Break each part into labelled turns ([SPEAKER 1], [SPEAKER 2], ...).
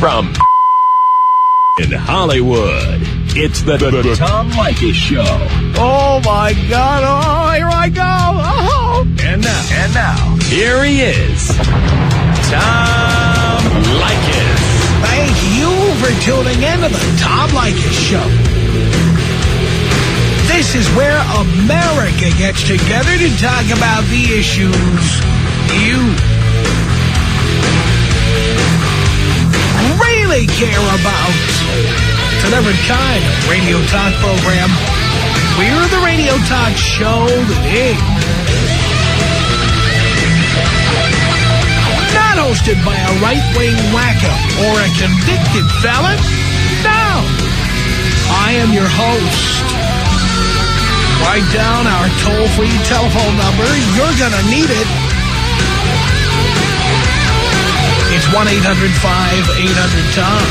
[SPEAKER 1] From in Hollywood, it's the Tom Leykis Show.
[SPEAKER 2] Oh, my God. Oh, here I go. Oh.
[SPEAKER 1] And now, here he is, Tom Leykis.
[SPEAKER 2] Thank you for tuning in to the Tom Leykis Show. This is where America gets together to talk about the issues you really care about. It's a different kind of radio talk program. We're the radio talk show that is not hosted by a right-wing wacko or a convicted felon. No, I am your host. Write down our toll-free telephone number. You're going to need it. It's 1-800-5800-TOM.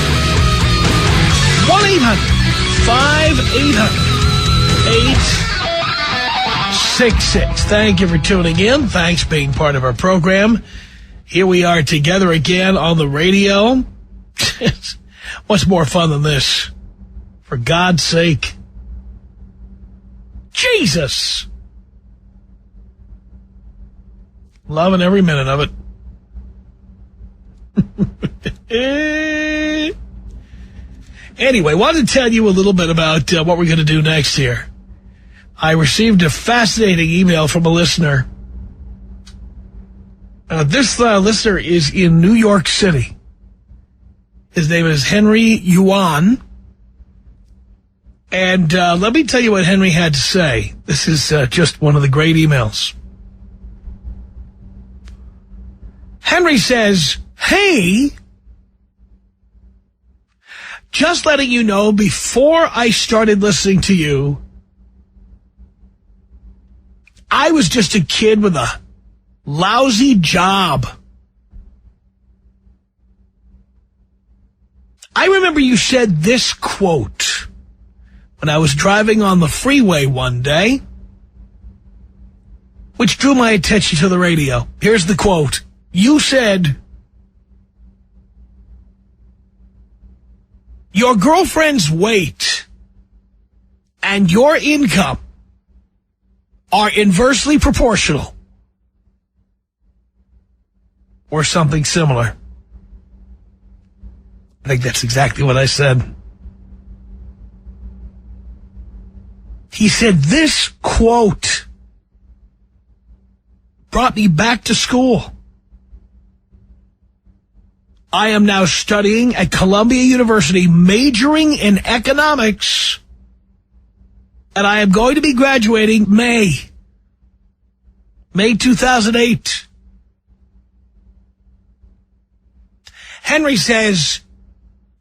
[SPEAKER 2] 1-800-5800-866. Thank you for tuning in. Thanks for being part of our program. Here we are together again on the radio. What's more fun than this? For God's sake. Jesus! Loving every minute of it. Anyway, wanted to tell you a little bit about what we're going to do next here. I received a fascinating email from a listener. This listener is in New York City. His name is Henry Yuan. And let me tell you what Henry had to say. This is just one of the great emails. Henry says, hey, just letting you know, before I started listening to you, I was just a kid with a lousy job. I remember you said this quote when I was driving on the freeway one day, which drew my attention to the radio. Here's the quote. You said, your girlfriend's weight and your income are inversely proportional. Or something similar. I think that's exactly what I said. He said this quote brought me back to school. I am now studying at Columbia University, majoring in economics, and I am going to be graduating May 2008. Henry says,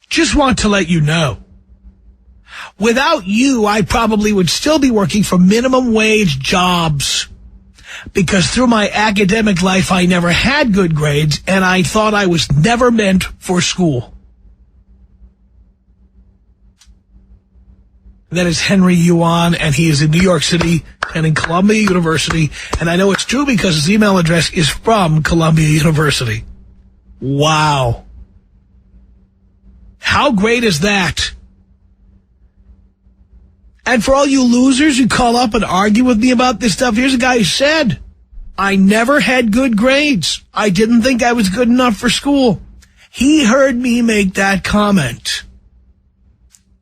[SPEAKER 2] just want to let you know, without you, I probably would still be working for minimum wage jobs because through my academic life, I never had good grades and I thought I was never meant for school. That is Henry Yuan, and he is in New York City and in Columbia University. And I know it's true because his email address is from Columbia University. Wow. How great is that? And for all you losers who call up and argue with me about this stuff, here's a guy who said, I never had good grades. I didn't think I was good enough for school. He heard me make that comment,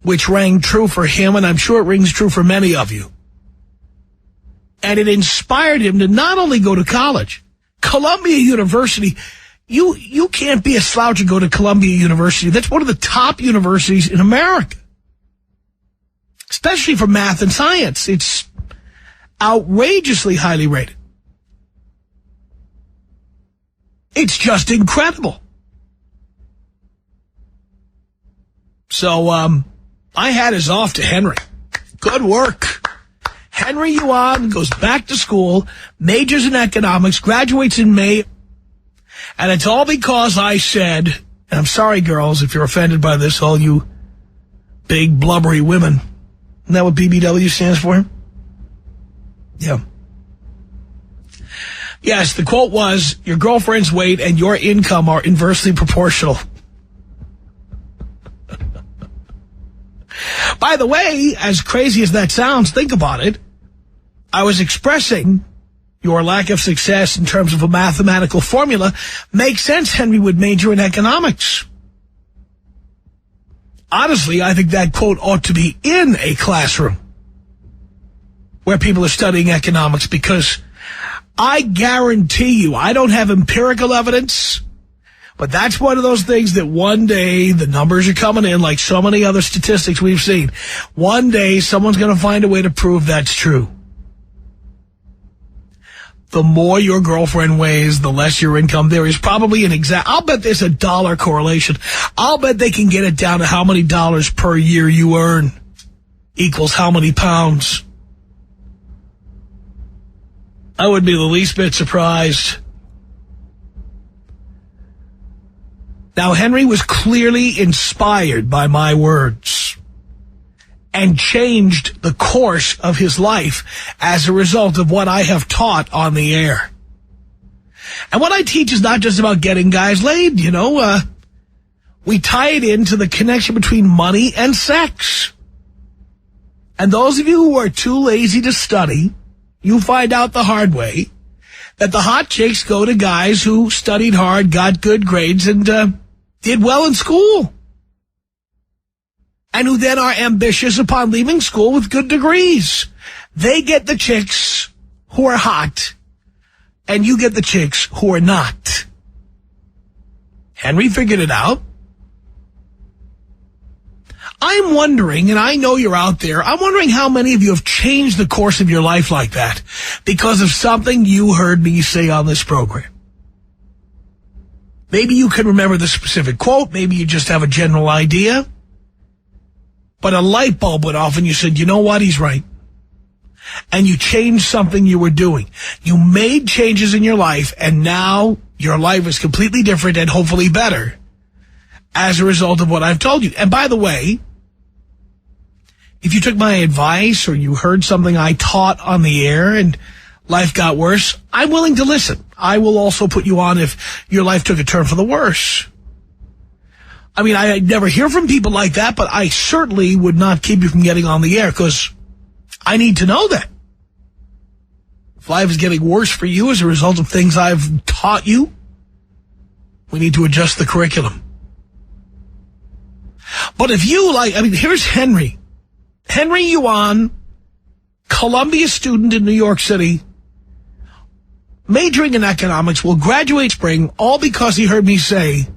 [SPEAKER 2] which rang true for him, and I'm sure it rings true for many of you. And it inspired him to not only go to college, Columbia University. You can't be a slouch and go to Columbia University. That's one of the top universities in America, especially for math and science. It's outrageously highly rated. It's just incredible. So, I had his off to Henry. Good work. Henry Yuan goes back to school, majors in economics, graduates in May. And it's all because I said, and I'm sorry, girls, if you're offended by this, all you big blubbery women. Isn't that what BBW stands for? Yeah. Yes, the quote was, your girlfriend's weight and your income are inversely proportional. By the way, as crazy as that sounds, think about it. I was expressing your lack of success in terms of a mathematical formula. Makes sense Henry would major in economics. Honestly, I think that quote ought to be in a classroom where people are studying economics, because I guarantee you, I don't have empirical evidence, but that's one of those things that one day the numbers are coming in like so many other statistics we've seen. One day someone's going to find a way to prove that's true. The more your girlfriend weighs, the less your income. There is probably I'll bet there's a dollar correlation. I'll bet they can get it down to how many dollars per year you earn equals how many pounds. I wouldn't be the least bit surprised. Now, Henry was clearly inspired by my words and changed the course of his life as a result of what I have taught on the air. And what I teach is not just about getting guys laid, we tie it into the connection between money and sex. And those of you who are too lazy to study, you find out the hard way that the hot chicks go to guys who studied hard, got good grades, and did well in school. And who then are ambitious upon leaving school with good degrees. They get the chicks who are hot, and you get the chicks who are not. Henry figured it out. I'm wondering, and I know you're out there, I'm wondering how many of you have changed the course of your life like that because of something you heard me say on this program. Maybe you can remember the specific quote, maybe you just have a general idea, but a light bulb went off and you said, you know what, he's right. And you changed something you were doing. You made changes in your life, and now your life is completely different and hopefully better as a result of what I've told you. And by the way, if you took my advice or you heard something I taught on the air and life got worse, I'm willing to listen. I will also put you on if your life took a turn for the worse. I mean, I never hear from people like that, but I certainly would not keep you from getting on the air because I need to know that. If life is getting worse for you as a result of things I've taught you, we need to adjust the curriculum. But if you here's Henry. Henry Yuan, Columbia student in New York City, majoring in economics, will graduate spring, all because he heard me say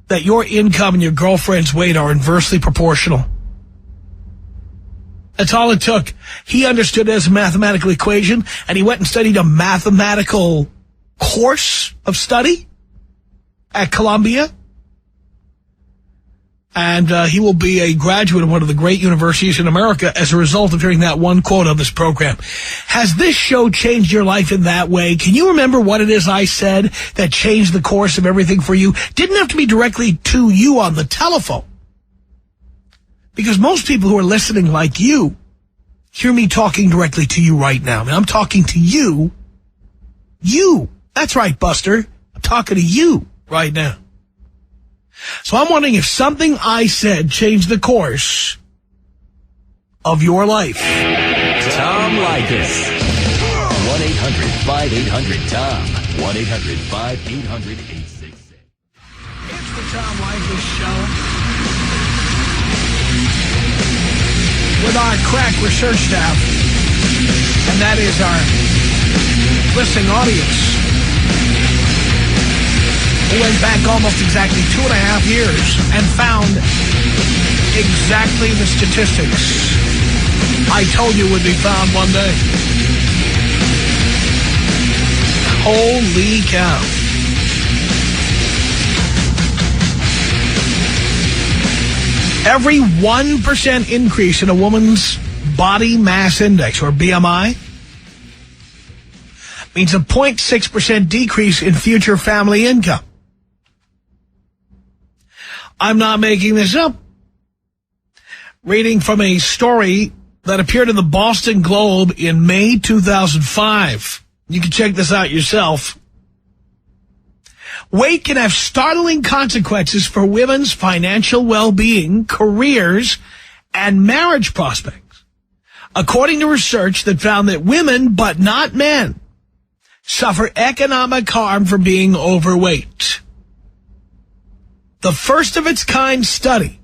[SPEAKER 2] that your income and your girlfriend's weight are inversely proportional. That's all it took. He understood it as a mathematical equation, and he went and studied a mathematical course of study at Columbia. And he will be a graduate of one of the great universities in America as a result of hearing that one quote on this program. Has this show changed your life in that way? Can you remember what it is I said that changed the course of everything for you? Didn't have to be directly to you on the telephone. Because most people who are listening like you hear me talking directly to you right now. I mean, I'm talking to you. You. That's right, Buster. I'm talking to you right now. So I'm wondering if something I said changed the course of your life.
[SPEAKER 1] Tom Leykis. 1-800-5800-TOM. 1-800-5800-866.
[SPEAKER 2] It's the Tom Leykis Show. With our crack research staff. And that is our listening audience. We went back almost exactly 2.5 years and found exactly the statistics I told you would be found one day. Holy cow. Every 1% increase in a woman's body mass index, or BMI, means a 0.6% decrease in future family income. I'm not making this up. Reading from a story that appeared in the Boston Globe in May 2005. You can check this out yourself. Weight can have startling consequences for women's financial well-being, careers, and marriage prospects, according to research that found that women, but not men, suffer economic harm from being overweight. The first of its kind study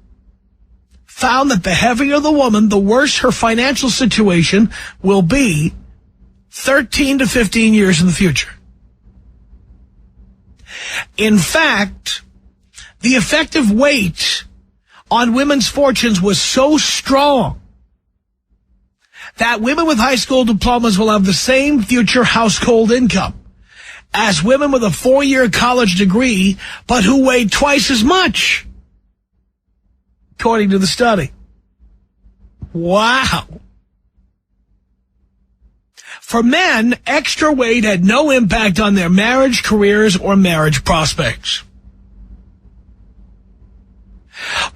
[SPEAKER 2] found that the heavier the woman, the worse her financial situation will be 13 to 15 years in the future. In fact, the effect of weight on women's fortunes was so strong that women with high school diplomas will have the same future household income as women with a 4-year college degree, but who weighed twice as much, according to the study. Wow. For men, extra weight had no impact on their marriage, careers, or marriage prospects.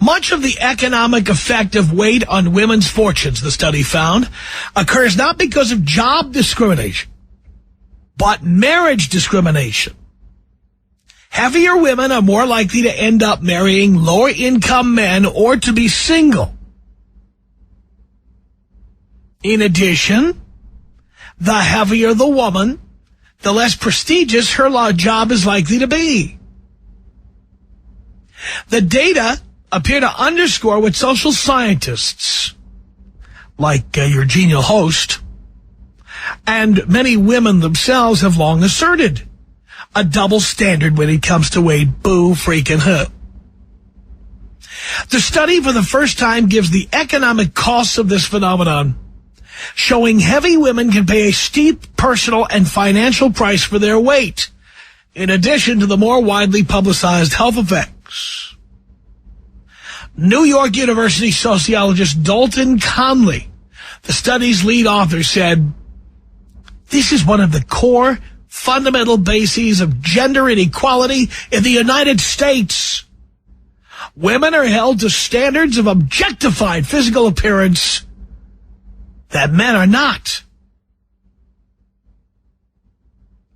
[SPEAKER 2] Much of the economic effect of weight on women's fortunes, the study found, occurs not because of job discrimination, but marriage discrimination. Heavier women are more likely to end up marrying lower-income men or to be single. In addition, the heavier the woman, the less prestigious her job is likely to be. The data appear to underscore what social scientists, like your genial host, and many women themselves have long asserted: a double standard when it comes to weight. Boo freaking who. The study for the first time gives the economic costs of this phenomenon, showing heavy women can pay a steep personal and financial price for their weight, in addition to the more widely publicized health effects. New York University sociologist Dalton Conley, the study's lead author, said, "This is one of the core fundamental bases of gender inequality in the United States. Women are held to standards of objectified physical appearance that men are not."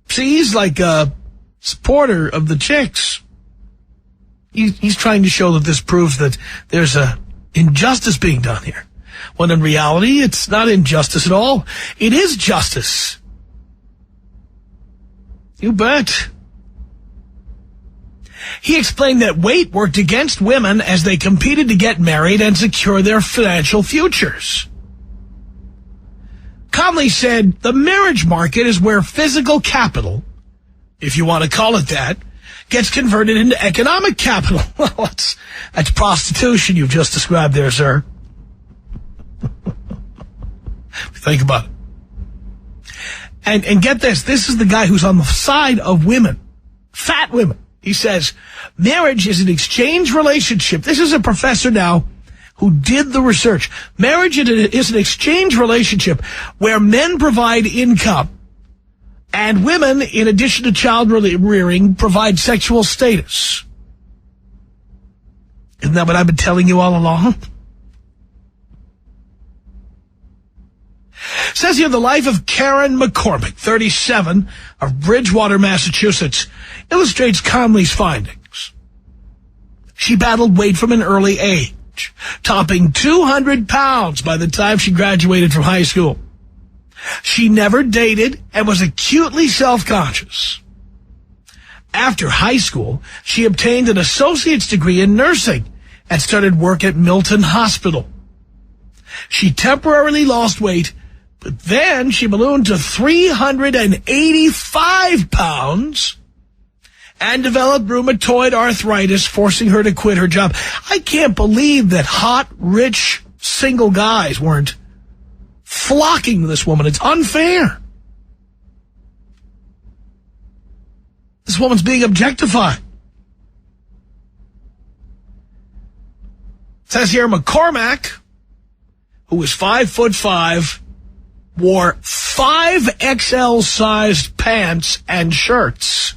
[SPEAKER 2] See, he's like a supporter of the chicks. He's trying to show that this proves that there's a injustice being done here, when in reality, it's not injustice at all. It is justice. You bet. He explained that weight worked against women as they competed to get married and secure their financial futures. Conley said the marriage market is where physical capital, if you want to call it that, gets converted into economic capital. Well, that's prostitution you've just described there, sir. Think about it. And get this is the guy who's on the side of women, fat women. He says, marriage is an exchange relationship. This is a professor now who did the research. Marriage is an exchange relationship where men provide income and women, in addition to child rearing, provide sexual status. Isn't that what I've been telling you all along? Says here, the life of Karen McCormick, 37, of Bridgewater, Massachusetts, illustrates Conley's findings. She battled weight from an early age, topping 200 pounds by the time she graduated from high school. She never dated and was acutely self-conscious. After high school, she obtained an associate's degree in nursing and started work at Milton Hospital. She temporarily lost weight, but then she ballooned to 385 pounds and developed rheumatoid arthritis, forcing her to quit her job. I can't believe that hot, rich, single guys weren't flocking to this woman. It's unfair. This woman's being objectified. It says here, McCormack, who was 5'5", wore 5XL-sized pants and shirts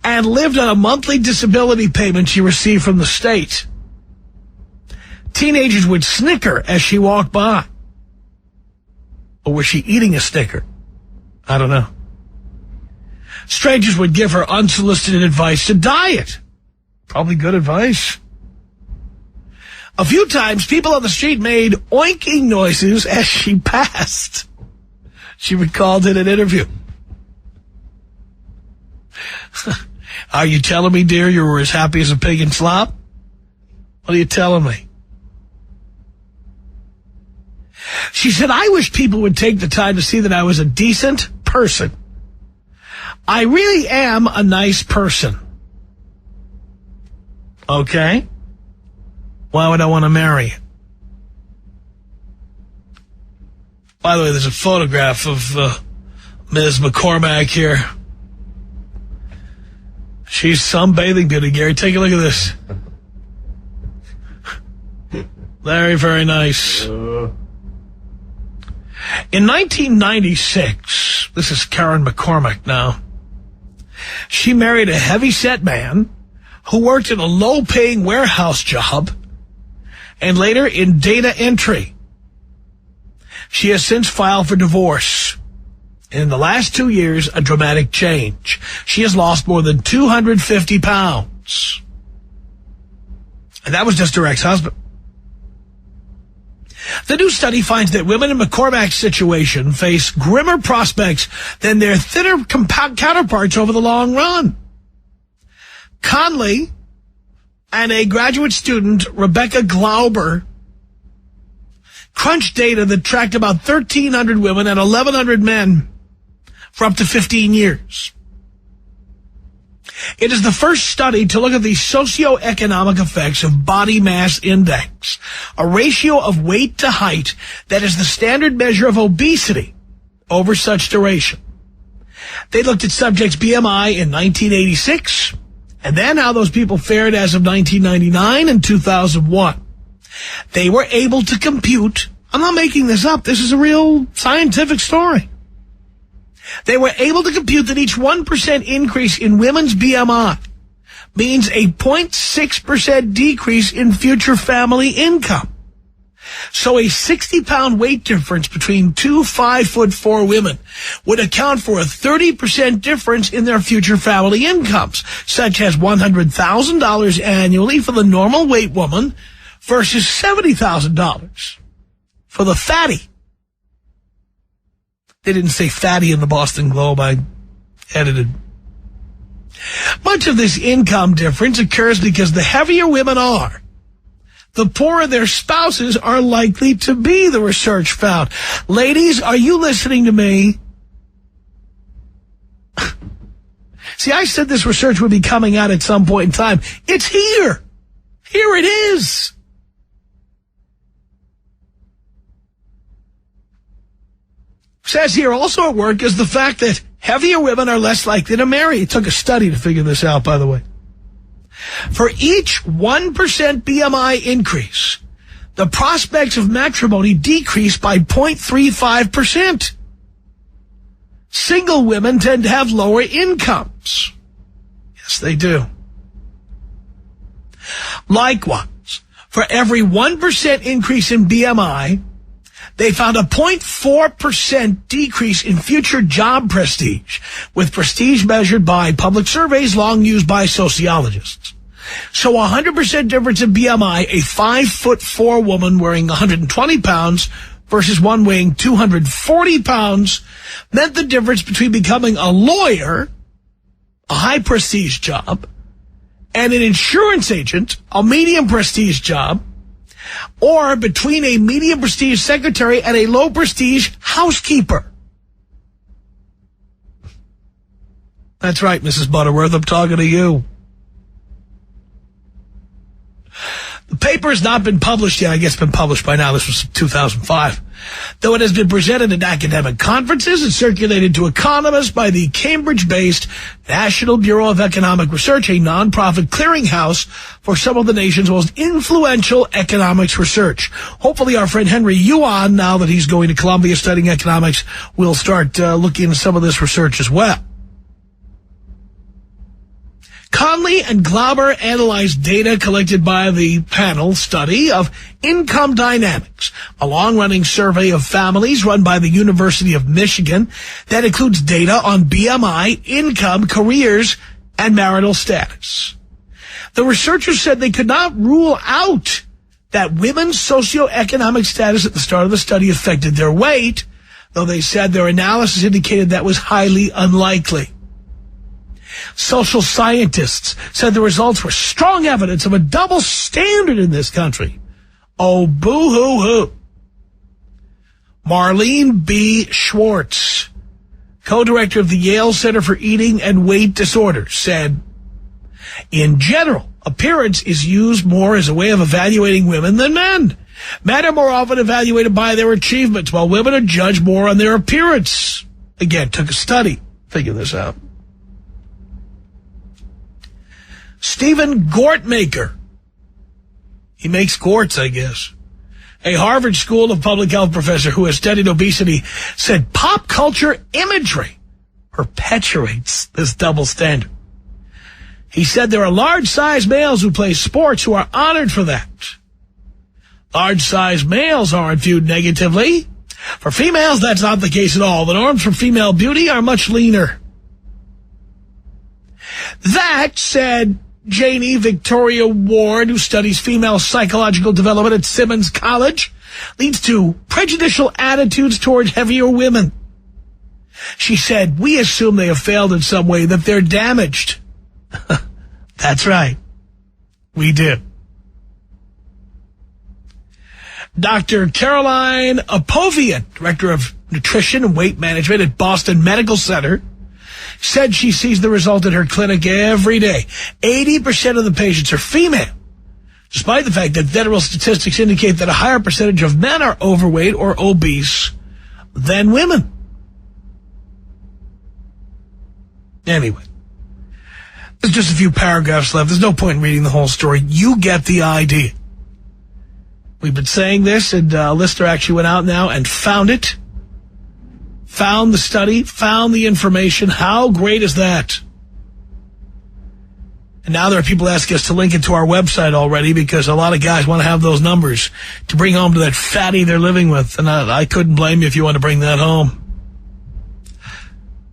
[SPEAKER 2] and lived on a monthly disability payment she received from the state. Teenagers would snicker as she walked by. Or was she eating a Snicker? I don't know. Strangers would give her unsolicited advice to diet. Probably good advice. A few times, people on the street made oinking noises as she passed. She recalled in an interview. Are you telling me, dear, you were as happy as a pig in slop? What are you telling me? She said, I wish people would take the time to see that I was a decent person. I really am a nice person. Okay? Why would I want to marry you? By the way, there's a photograph of Ms. McCormack here. She's some bathing beauty, Gary. Take a look at this. Very, very nice. In 1996, this is Karen McCormack now, she married a heavy-set man who worked in a low-paying warehouse job and later in data entry. She has since filed for divorce. In the last 2 years, a dramatic change. She has lost more than 250 pounds. And that was just her ex-husband. The new study finds that women in McCormack's situation face grimmer prospects than their thinner counterparts over the long run. Conley and a graduate student, Rebecca Glauber, crunched data that tracked about 1,300 women and 1,100 men for up to 15 years. It is the first study to look at the socioeconomic effects of body mass index, a ratio of weight to height that is the standard measure of obesity over such duration. They looked at subjects' BMI in 1986, and then how those people fared as of 1999 and 2001. They were able to compute, I'm not making this up, this is a real scientific story. They were able to compute that each 1% increase in women's BMI means a 0.6% decrease in future family income. So a 60-pound weight difference between two 5'4" women would account for a 30% difference in their future family incomes, such as $100,000 annually for the normal weight woman versus $70,000 for the fatty. They didn't say fatty in the Boston Globe. I edited. Much of this income difference occurs because the heavier women are, the poorer their spouses are likely to be, the research found. Ladies, are you listening to me? See, I said this research would be coming out at some point in time. It's here. Here it is. Says here also at work is the fact that heavier women are less likely to marry. It took a study to figure this out, by the way. For each 1% BMI increase, the prospects of matrimony decrease by 0.35%. Single women tend to have lower incomes. Yes, they do. Likewise, for every 1% increase in BMI, they found a 0.4% decrease in future job prestige, with prestige measured by public surveys long used by sociologists. So 100% difference in BMI, a 5'4" woman weighing 120 pounds versus one weighing 240 pounds, meant the difference between becoming a lawyer, a high prestige job, and an insurance agent, a medium prestige job, or between a medium prestige secretary and a low prestige housekeeper. That's right, Mrs. Butterworth, I'm talking to you. The paper has not been published yet. I guess it's been published by now. This was 2005. Though it has been presented at academic conferences and circulated to economists by the Cambridge-based National Bureau of Economic Research, a nonprofit clearinghouse for some of the nation's most influential economics research. Hopefully our friend Henry Yuan, now that he's going to Columbia studying economics, will start looking into some of this research as well. Conley and Glauber analyzed data collected by the panel study of income dynamics, a long-running survey of families run by the University of Michigan that includes data on BMI, income, careers, and marital status. The researchers said they could not rule out that women's socioeconomic status at the start of the study affected their weight, though they said their analysis indicated that was highly unlikely. Social scientists said the results were strong evidence of a double standard in this country. Oh, boo-hoo-hoo. Marlene B. Schwartz, co-director of the Yale Center for Eating and Weight Disorders, said, in general, appearance is used more as a way of evaluating women than men. Men are more often evaluated by their achievements, while women are judged more on their appearance. Again, took a study, figure this out. Stephen Gortmaker. He makes gorts, I guess. A Harvard School of Public Health professor who has studied obesity said pop culture imagery perpetuates this double standard. He said there are large-sized males who play sports who are honored for that. Large-sized males aren't viewed negatively. For females, that's not the case at all. The norms for female beauty are much leaner. That, said Janie Victoria Ward, who studies female psychological development at Simmons College, leads to prejudicial attitudes towards heavier women. She said, we assume they have failed in some way, that they're damaged. That's right. We do. Dr. Caroline Apovian, director of nutrition and weight management at Boston Medical Center, said she sees the result in her clinic every day. 80% of the patients are female, despite the fact that federal statistics indicate that a higher percentage of men are overweight or obese than women. Anyway, there's just a few paragraphs left. There's no point in reading the whole story. You get the idea. We've been saying this, and a listener actually went out now and found it. Found the study, found the information. How great is that? And now there are people asking us to link it to our website already because a lot of guys want to have those numbers to bring home to that fatty they're living with. And I couldn't blame you if you want to bring that home.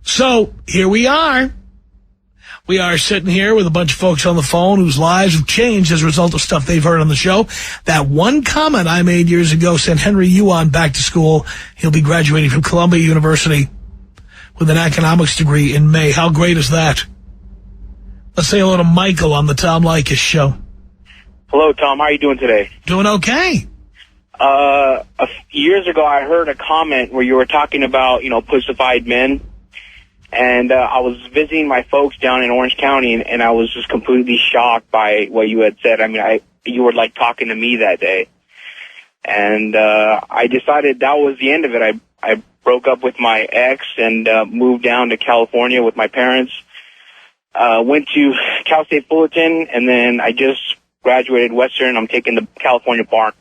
[SPEAKER 2] So here we are. We are sitting here with a bunch of folks on the phone whose lives have changed as a result of stuff they've heard on the show. That one comment I made years ago sent Henry Yuan back to school. He'll be graduating from Columbia University with an economics degree in May. How great is that? Let's say hello to Michael on the Tom Leykis show.
[SPEAKER 3] Hello, Tom. How are you doing today?
[SPEAKER 2] Doing okay.
[SPEAKER 3] Years ago, I heard a comment where you were talking about, pussified men. And I was visiting my folks down in Orange County, and I was just completely shocked by what you had said. I mean, you were like talking to me that day. And I decided that was the end of it. I broke up with my ex and moved down to California with my parents. Went to Cal State Fullerton, and then I just graduated Western. I'm taking the California bar.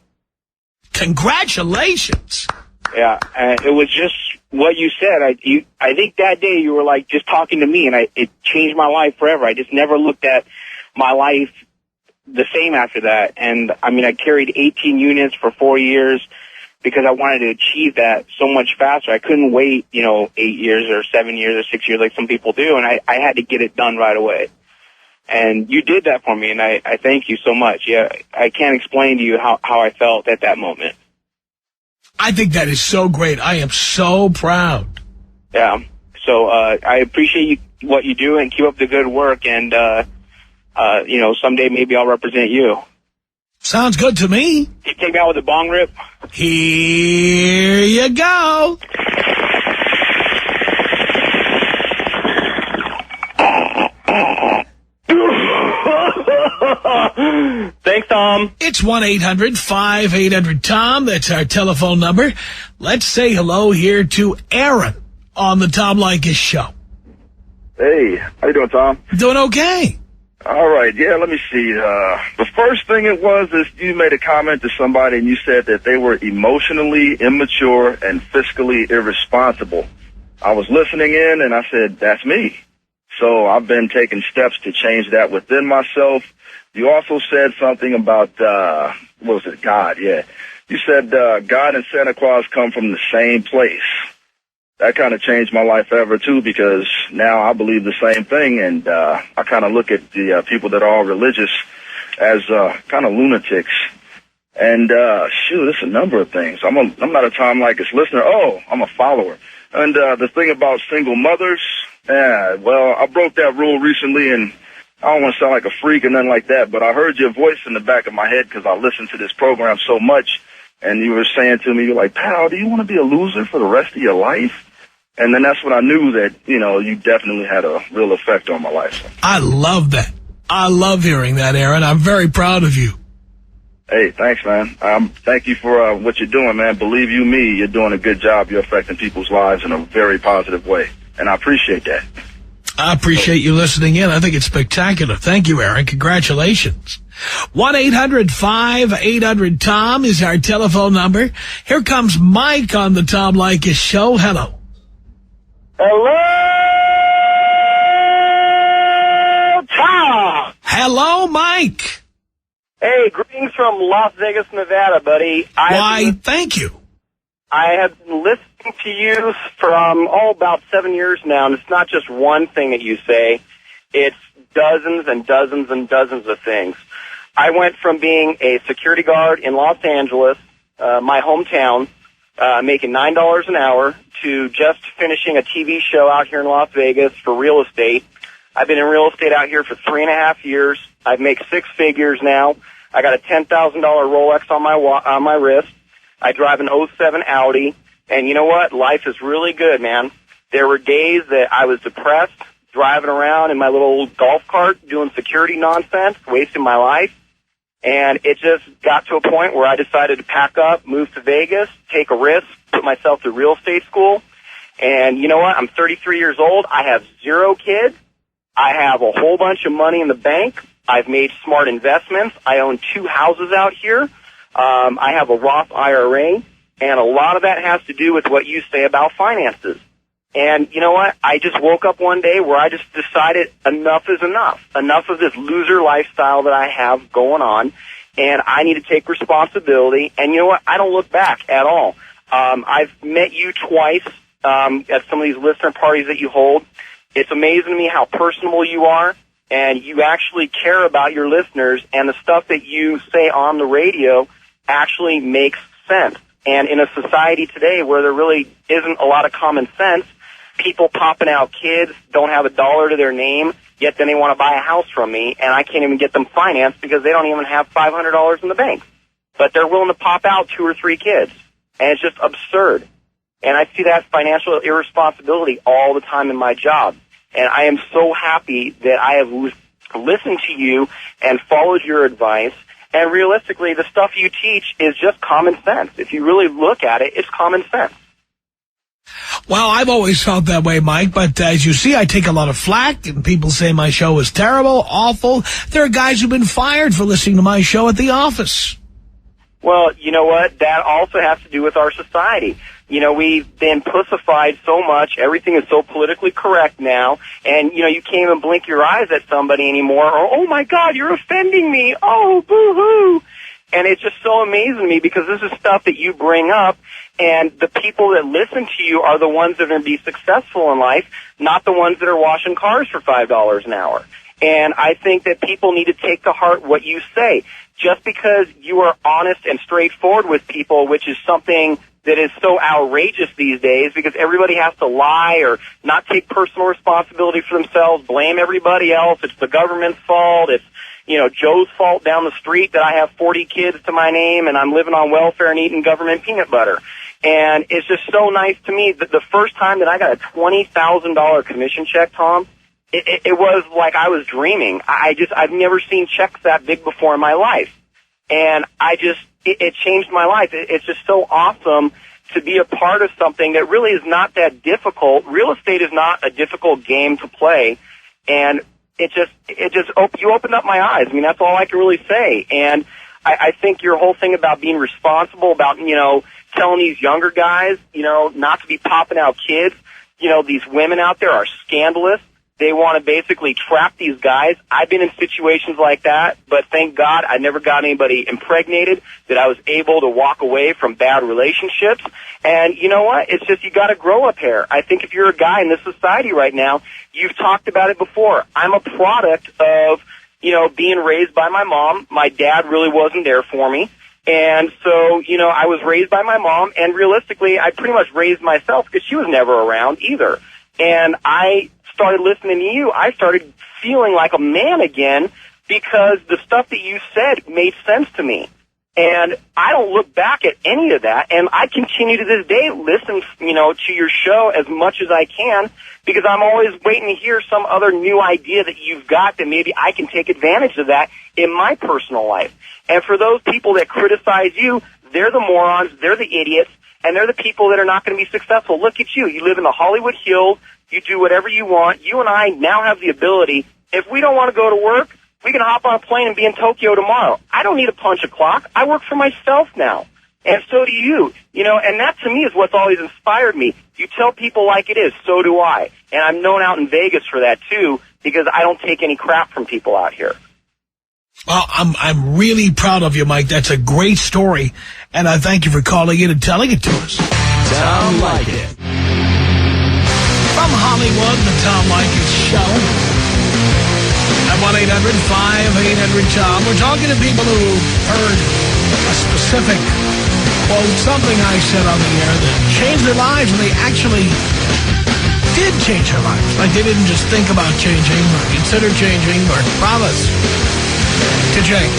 [SPEAKER 2] Congratulations.
[SPEAKER 3] Yeah, it was just what you said. I think that day you were like just talking to me, and it changed my life forever. I just never looked at my life the same after that. And I mean, I carried 18 units for 4 years because I wanted to achieve that so much faster. I couldn't wait, 8 years or 7 years or 6 years like some people do, and I had to get it done right away. And you did that for me, and I thank you so much. Yeah, I can't explain to you how I felt at that moment.
[SPEAKER 2] I think that is so great. I am so proud.
[SPEAKER 3] Yeah. So I appreciate what you do, and keep up the good work. And, someday maybe I'll represent you.
[SPEAKER 2] Sounds good to me.
[SPEAKER 3] Can you take me out with a bong rip?
[SPEAKER 2] Here you go.
[SPEAKER 3] Thanks, Tom.
[SPEAKER 2] It's 1-800-5800-TOM. That's our telephone number. Let's say hello here to Aaron on the Tom Leykis show.
[SPEAKER 4] Hey, how you doing, Tom?
[SPEAKER 2] Doing okay.
[SPEAKER 4] All right, yeah, let me see. The first thing it was is you made a comment to somebody and you said that they were emotionally immature and fiscally irresponsible. I was listening in and I said, that's me. So I've been taking steps to change that within myself. You also said something about, what was it, God, yeah. You said God and Santa Claus come from the same place. That kind of changed my life ever, too, because now I believe the same thing, and I kind of look at the people that are all religious as kind of lunatics. And, shoot, it's a number of things. I'm not a Tom Leykis listener. Oh, I'm a follower. And, the thing about single mothers, well, I broke that rule recently, and I don't want to sound like a freak or nothing like that, but I heard your voice in the back of my head because I listened to this program so much, and you were saying to me, you're like, pal, do you want to be a loser for the rest of your life? And then that's when I knew that, you definitely had a real effect on my life.
[SPEAKER 2] I love that. I love hearing that, Aaron. I'm very proud of you.
[SPEAKER 4] Hey, thanks, man. Thank you for what you're doing, man. Believe you me, you're doing a good job. You're affecting people's lives in a very positive way, and I appreciate that.
[SPEAKER 2] I appreciate you listening in. I think it's spectacular. Thank you, Aaron. Congratulations. 1-800-5800-TOM is our telephone number. Here comes Mike on the Tom Leykis Show. Hello.
[SPEAKER 3] Hello, Tom.
[SPEAKER 2] Hello, Mike.
[SPEAKER 3] Hey, greetings from Las Vegas, Nevada, buddy.
[SPEAKER 2] Why, thank you.
[SPEAKER 3] I have been listening to you from, about 7 years now, and it's not just one thing that you say. It's dozens and dozens and dozens of things. I went from being a security guard in Los Angeles, my hometown, making $9 an hour, to just finishing a TV show out here in Las Vegas for real estate. I've been in real estate out here for 3.5 years. I make six figures now. I got a $10,000 Rolex on my wrist. I drive an '07 Audi, and you know what? Life is really good, man. There were days that I was depressed, driving around in my little golf cart, doing security nonsense, wasting my life, and it just got to a point where I decided to pack up, move to Vegas, take a risk, put myself through real estate school, and you know what? I'm 33 years old. I have 0 kids. I have a whole bunch of money in the bank. I've made smart investments. I own 2 houses out here. I have a Roth IRA, and a lot of that has to do with what you say about finances. And you know what? I just woke up one day where I just decided enough is enough. Enough of this loser lifestyle that I have going on, and I need to take responsibility. And you know what? I don't look back at all. I've met you twice at some of these listener parties that you hold. It's amazing to me how personable you are, and you actually care about your listeners, and the stuff that you say on the radio actually makes sense. And in a society today where there really isn't a lot of common sense, people popping out kids don't have $1 to their name, yet then they want to buy a house from me, and I can't even get them financed because they don't even have $500 in the bank. But they're willing to pop out 2 or 3 kids, and it's just absurd. And I see that financial irresponsibility all the time in my job. And I am so happy that I have listened to you and followed your advice. And realistically, the stuff you teach is just common sense. If you really look at it, it's common sense.
[SPEAKER 2] Well, I've always felt that way, Mike, but as you see, I take a lot of flack, and people say my show is terrible, awful. There are guys who've been fired for listening to my show at the office.
[SPEAKER 3] Well, you know what? That also has to do with our society. You know, we've been pussified so much. Everything is so politically correct now. And, you know, you can't even blink your eyes at somebody anymore. Or, oh, my God, you're offending me. Oh, boo-hoo. And it's just so amazing to me because this is stuff that you bring up. And the people that listen to you are the ones that are going to be successful in life, not the ones that are washing cars for $5 an hour. And I think that people need to take to heart what you say. Just because you are honest and straightforward with people, which is something that is so outrageous these days because everybody has to lie or not take personal responsibility for themselves, blame everybody else. It's the government's fault. It's, you know, Joe's fault down the street that I have 40 kids to my name and I'm living on welfare and eating government peanut butter. And it's just so nice to me that the first time that I got a $20,000 commission check, Tom, it was like I was dreaming. I've never seen checks that big before in my life. And it changed my life. It's just so awesome to be a part of something that really is not that difficult. Real estate is not a difficult game to play. And you opened up my eyes. I mean, that's all I can really say. And I think your whole thing about being responsible, about, you know, telling these younger guys, you know, not to be popping out kids. You know, these women out there are scandalous. They want to basically trap these guys. I've been in situations like that, but thank God I never got anybody impregnated, that I was able to walk away from bad relationships. And you know what? It's just you got to grow up here. I think if you're a guy in this society right now, you've talked about it before. I'm a product of, you know, being raised by my mom. My dad really wasn't there for me. And so, you know, I was raised by my mom, and realistically, I pretty much raised myself because she was never around either. And I started listening to you. I started feeling like a man again because the stuff that you said made sense to me. And I don't look back at any of that, and I continue to this day listen, you know, to your show as much as I can because I'm always waiting to hear some other new idea that you've got that maybe I can take advantage of that in my personal life. And for those people that criticize you, they're the morons, they're the idiots, and they're the people that are not going to be successful. Look at you. You live in the Hollywood Hills. You do whatever you want. You and I now have the ability, if we don't want to go to work, we can hop on a plane and be in Tokyo tomorrow. I don't need to punch a clock. I work for myself now. And so do you. You know, and that to me is what's always inspired me. You tell people like it is, so do I. And I'm known out in Vegas for that too, because I don't take any crap from people out here.
[SPEAKER 2] Well, I'm really proud of you, Mike. That's a great story. And I thank you for calling in and telling it to us.
[SPEAKER 1] Tom Leykis.
[SPEAKER 2] From Hollywood, the Tom Leykis Show. At 1-800-5800-TOM. We're talking to people who heard a specific quote, something I said on the air that changed their lives, and they actually did change their lives. Like they didn't just think about changing or consider changing or promise to change.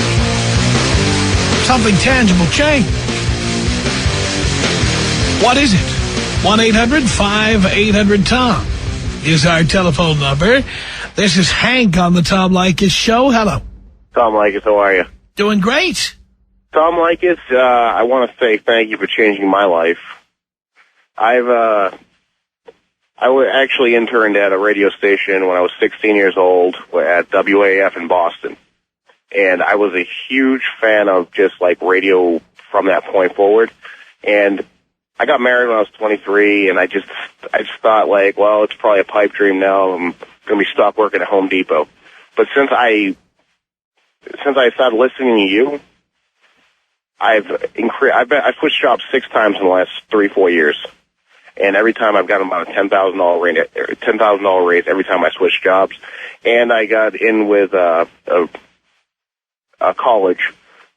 [SPEAKER 2] Something tangible changed. What is it? 1-800-5800-TOM is our telephone number. This is Hank on the Tom Leykis Show. Hello.
[SPEAKER 5] Tom Leykis, how are you?
[SPEAKER 2] Doing great.
[SPEAKER 5] Tom Leykis, I want to say thank you for changing my life. I actually interned at a radio station when I was 16 years old at WAF in Boston. And I was a huge fan of just like radio from that point forward. And I got married when I was 23, and I just thought like, well, it's probably a pipe dream now. I'm going to be stuck working at Home Depot. But since I started listening to you, I've switched jobs 6 times in the last 3-4 years, and every time I've gotten about a $10,000 raise every time I switched jobs. And I got in with a college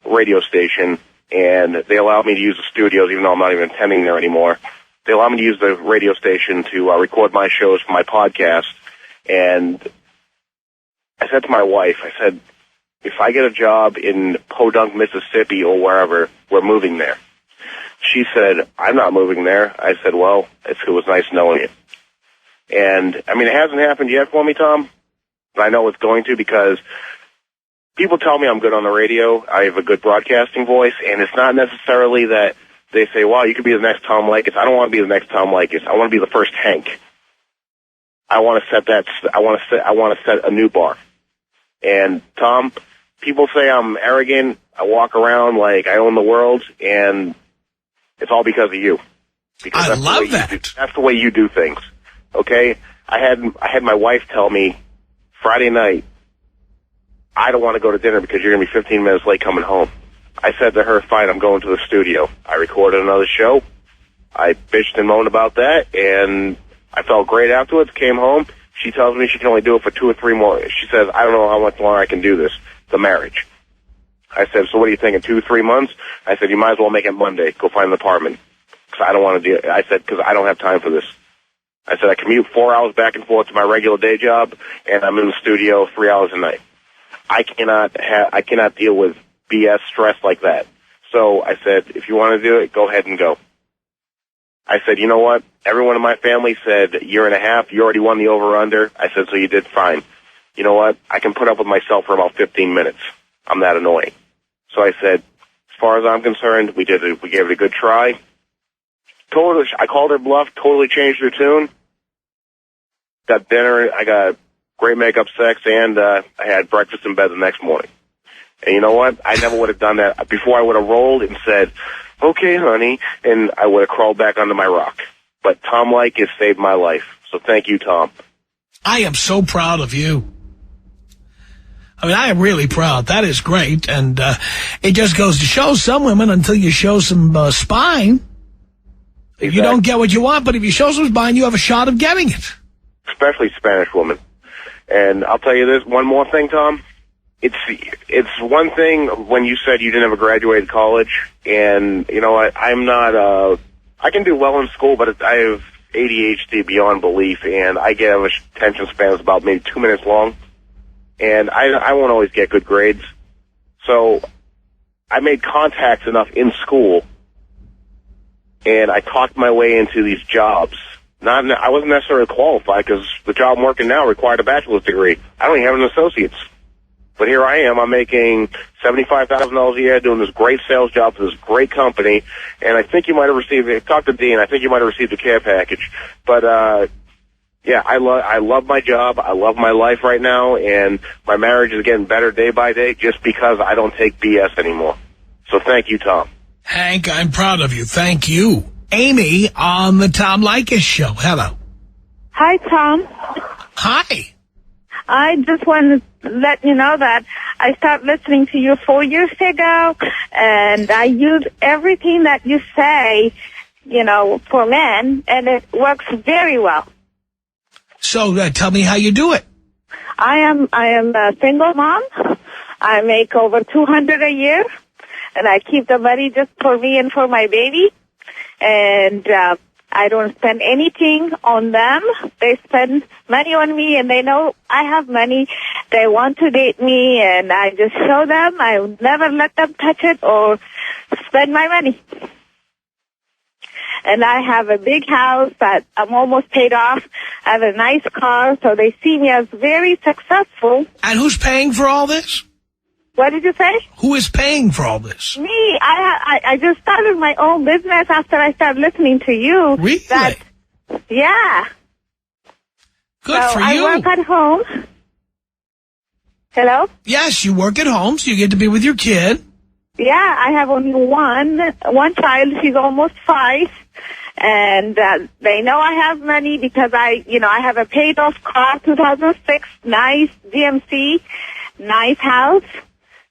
[SPEAKER 5] radio station, and they allowed me to use the studios, even though I'm not even attending there anymore. They allowed me to use the radio station to record my shows for my podcast. And I said to my wife, I said, if I get a job in Podunk, Mississippi or wherever, we're moving there. She said, I'm not moving there. I said, well, it was nice knowing you. And, I mean, it hasn't happened yet for me, Tom, but I know it's going to because people tell me I'm good on the radio. I have a good broadcasting voice, and it's not necessarily that they say, wow, you could be the next Tom Leykis. I don't want to be the next Tom Leykis. I want to be the first Hank. I want to set a new bar. And Tom, people say I'm arrogant. I walk around like I own the world, and it's all because of you. Because
[SPEAKER 2] I love that.
[SPEAKER 5] That's the way you do things. Okay? I had my wife tell me Friday night, I don't want to go to dinner because you're going to be 15 minutes late coming home. I said to her, fine, I'm going to the studio. I recorded another show. I bitched and moaned about that, and I felt great afterwards, came home. She tells me she can only do it for 2 or 3 more. She says, I don't know how much longer I can do this, the marriage. I said, so what do you think, in 2 or 3 months? I said, you might as well make it Monday. Go find an apartment. Because I don't want to do it. I said, because I don't have time for this. I said, I commute 4 hours back and forth to my regular day job, and I'm in the studio 3 hours a night. I cannot deal with BS stress like that. So I said, if you want to do it, go ahead and go. I said, you know what? Everyone in my family said, 1.5 years, you already won the over-under. I said, so you did fine. You know what? I can put up with myself for about 15 minutes. I'm that annoying. So I said, as far as I'm concerned, we gave it a good try. I called her bluff, totally changed her tune. Got dinner, I got great makeup sex, and I had breakfast in bed the next morning. And you know what? I never would have done that. Before I would have rolled and said, okay, honey, and I would have crawled back under my rock. But Tom Leykis saved my life. So thank you, Tom.
[SPEAKER 2] I am so proud of you. I mean, I am really proud. That is great. And it just goes to show some women, until you show some spine, exactly. You don't get what you want. But if you show some spine, you have a shot of getting it.
[SPEAKER 5] Especially Spanish women. And I'll tell you this, one more thing, Tom. it's one thing when you said you didn't have a graduated college, and you know I'm not. I can do well in school, but I have ADHD beyond belief, and I get attention spans about maybe 2 minutes long, and I won't always get good grades. So I made contacts enough in school, and I talked my way into these jobs. I wasn't necessarily qualified because the job I'm working now required a bachelor's degree. I don't even have an associate's. But here I am. I'm making $75,000 a year doing this great sales job for this great company. And I think you might have received, talk to Dean, I think you might have received a care package. But, yeah, I love my job. I love my life right now. And my marriage is getting better day by day just because I don't take BS anymore. So thank you, Tom.
[SPEAKER 2] Hank, I'm proud of you. Thank you. Amy on the Tom Leykis Show. Hello.
[SPEAKER 6] Hi, Tom.
[SPEAKER 2] Hi.
[SPEAKER 6] I just wanted to let you know that I started listening to you 4 years ago, and I use everything that you say, you know, for men, and it works very well.
[SPEAKER 2] So tell me how you do it.
[SPEAKER 6] I am a single mom. I make over $200 a year, and I keep the money just for me and for my baby. And I don't spend anything on them. They spend money on me, and they know I have money. They want to date me, and I just show them. I never let them touch it or spend my money. And I have a big house that I'm almost paid off. I have a nice car, so they see me as very successful.
[SPEAKER 2] And who's paying for all this?
[SPEAKER 6] What did you say?
[SPEAKER 2] Who is paying for all this?
[SPEAKER 6] Me. I just started my own business after I started listening to you.
[SPEAKER 2] Really?
[SPEAKER 6] Yeah.
[SPEAKER 2] Good for you.
[SPEAKER 6] I work at home. Hello?
[SPEAKER 2] Yes, you work at home, so you get to be with your kid.
[SPEAKER 6] Yeah, I have only one child. She's almost 5. And they know I have money because I have a paid-off car, 2006, nice GMC, nice house.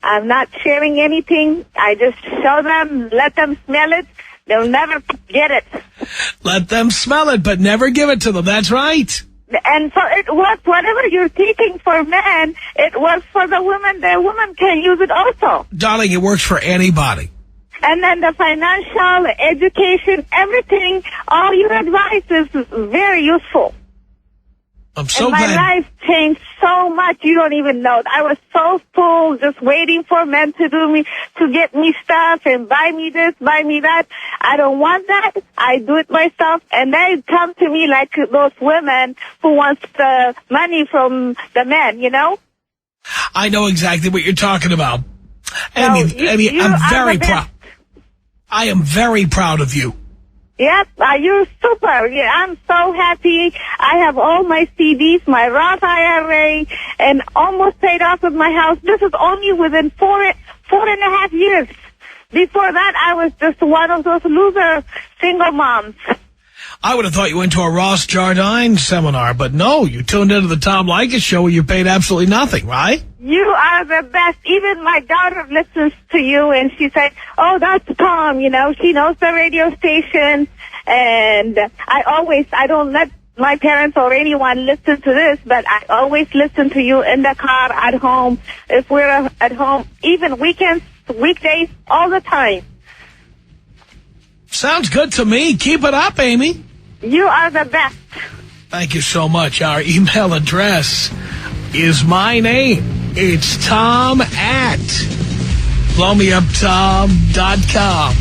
[SPEAKER 6] I'm not sharing anything. I just show them, let them smell it. They'll never get it.
[SPEAKER 2] Let them smell it, but never give it to them. That's right.
[SPEAKER 6] And so it works. Whatever you're teaching for men, it works for the women. The women can use it also.
[SPEAKER 2] Darling, it works for anybody.
[SPEAKER 6] And then the financial, education, everything, all your advice is very useful.
[SPEAKER 2] I'm so
[SPEAKER 6] and
[SPEAKER 2] glad.
[SPEAKER 6] My life changed so much, you don't even know. I was so full, just waiting for men to get me stuff and buy me this, buy me that. I don't want that. I do it myself. And they come to me like those women who want the money from the men, you know?
[SPEAKER 2] I know exactly what you're talking about. Amy, I'm very proud. I am very proud of you.
[SPEAKER 6] Yep, you're super. Yeah, I'm so happy. I have all my CDs, my Roth IRA, and almost paid off with my house. This is only within four and a half years. Before that, I was just one of those loser single moms.
[SPEAKER 2] I would have thought you went to a Ross Jardine seminar, but no, you tuned into the Tom Leykis Show where you paid absolutely nothing, right?
[SPEAKER 6] You are the best. Even my daughter listens to you, and she said, oh, that's Tom, you know. She knows the radio station, and I don't let my parents or anyone listen to this, but I always listen to you in the car, at home, if we're at home, even weekends, weekdays, all the time.
[SPEAKER 2] Sounds good to me. Keep it up, Amy.
[SPEAKER 6] You are the best.
[SPEAKER 2] Thank you so much. Our email address is my name. It's Tom at blowmeuptom.com.